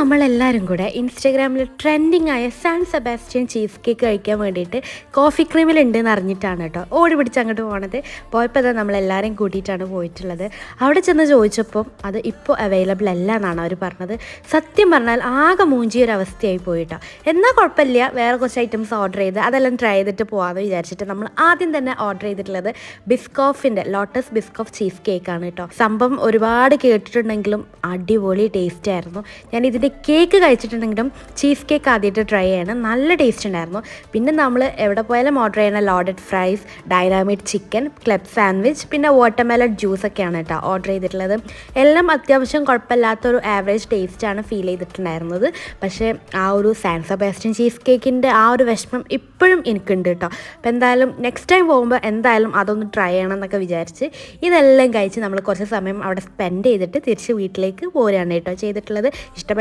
നമ്മളെല്ലാവരും കൂടെ ഇൻസ്റ്റാഗ്രാമിൽ ട്രെൻഡിങ് ആയ സാൻ സെബാസ്റ്റ്യൻ ചീസ് കേക്ക് കഴിക്കാൻ വേണ്ടിയിട്ട് കോഫി ക്രീമിലുണ്ട് എന്ന് അറിഞ്ഞിട്ടാണ് കേട്ടോ ഓടി പിടിച്ച് അങ്ങോട്ട് പോണത്. പോയപ്പോൾ അത് നമ്മളെല്ലാവരെയും കൂട്ടിയിട്ടാണ് പോയിട്ടുള്ളത്. അവിടെ ചെന്ന് ചോദിച്ചപ്പം അത് ഇപ്പോൾ അവൈലബിൾ അല്ല എന്നാണ് അവർ പറഞ്ഞത്. സത്യം പറഞ്ഞാൽ ആകെ മൂഞ്ചിയൊരവസ്ഥയായി പോയിട്ടോ. എന്നാൽ കുഴപ്പമില്ല, വേറെ കുറച്ച് ഐറ്റംസ് ഓർഡർ ചെയ്ത് അതെല്ലാം ട്രൈ ചെയ്തിട്ട് പോകാമെന്ന് വിചാരിച്ചിട്ട് നമ്മൾ ആദ്യം തന്നെ ഓർഡർ ചെയ്തിട്ടുള്ളത് ബിസ്കോഫിൻ്റെ ലോട്ടസ് ബിസ്കോഫ് ചീസ് കേക്കാണ് കേട്ടോ. സംഭവം ഒരുപാട് കേട്ടിട്ടുണ്ടെങ്കിലും അടിപൊളി ടേസ്റ്റ് ആയിരുന്നു. ഞാൻ ഇതിൻ്റെ കേക്ക് കഴിച്ചിട്ടുണ്ടെങ്കിലും ചീസ് കേക്ക് ആദ്യമായിട്ട് ട്രൈ ചെയ്യണം. നല്ല ടേസ്റ്റ് ഉണ്ടായിരുന്നു. പിന്നെ നമ്മൾ എവിടെ പോയാലും ഓർഡർ ചെയ്യുന്ന loaded fries, dynamite chicken, club sandwich, പിന്നെ വാട്ടർമെലൺ ജ്യൂസൊക്കെയാണ് കേട്ടോ ഓർഡർ ചെയ്തിട്ടുള്ളത്. എല്ലാം അത്യാവശ്യം കുഴപ്പമില്ലാത്തൊരു ആവറേജ് ടേസ്റ്റാണ് ഫീൽ ചെയ്തിട്ടുണ്ടായിരുന്നത്. പക്ഷേ ആ ഒരു സാൻ സെബാസ്റ്റ്യൻ ചീസ് കേക്കിൻ്റെ ആ ഒരു വിഷമം ഇപ്പോഴും എനിക്കുണ്ട് കേട്ടോ. അപ്പോൾ എന്തായാലും നെക്സ്റ്റ് ടൈം പോകുമ്പോൾ എന്തായാലും അതൊന്ന് ട്രൈ ചെയ്യണം എന്നൊക്കെ വിചാരിച്ച് ഇതെല്ലാം കഴിച്ച് നമ്മൾ കുറച്ച് സമയം അവിടെ സ്പെൻഡ് ചെയ്തിട്ട് തിരിച്ച് വീട്ടിലേക്ക് പോരുകയാണ് കേട്ടോ ചെയ്തിട്ടുള്ളത്. ഇഷ്ടപ്പെട്ട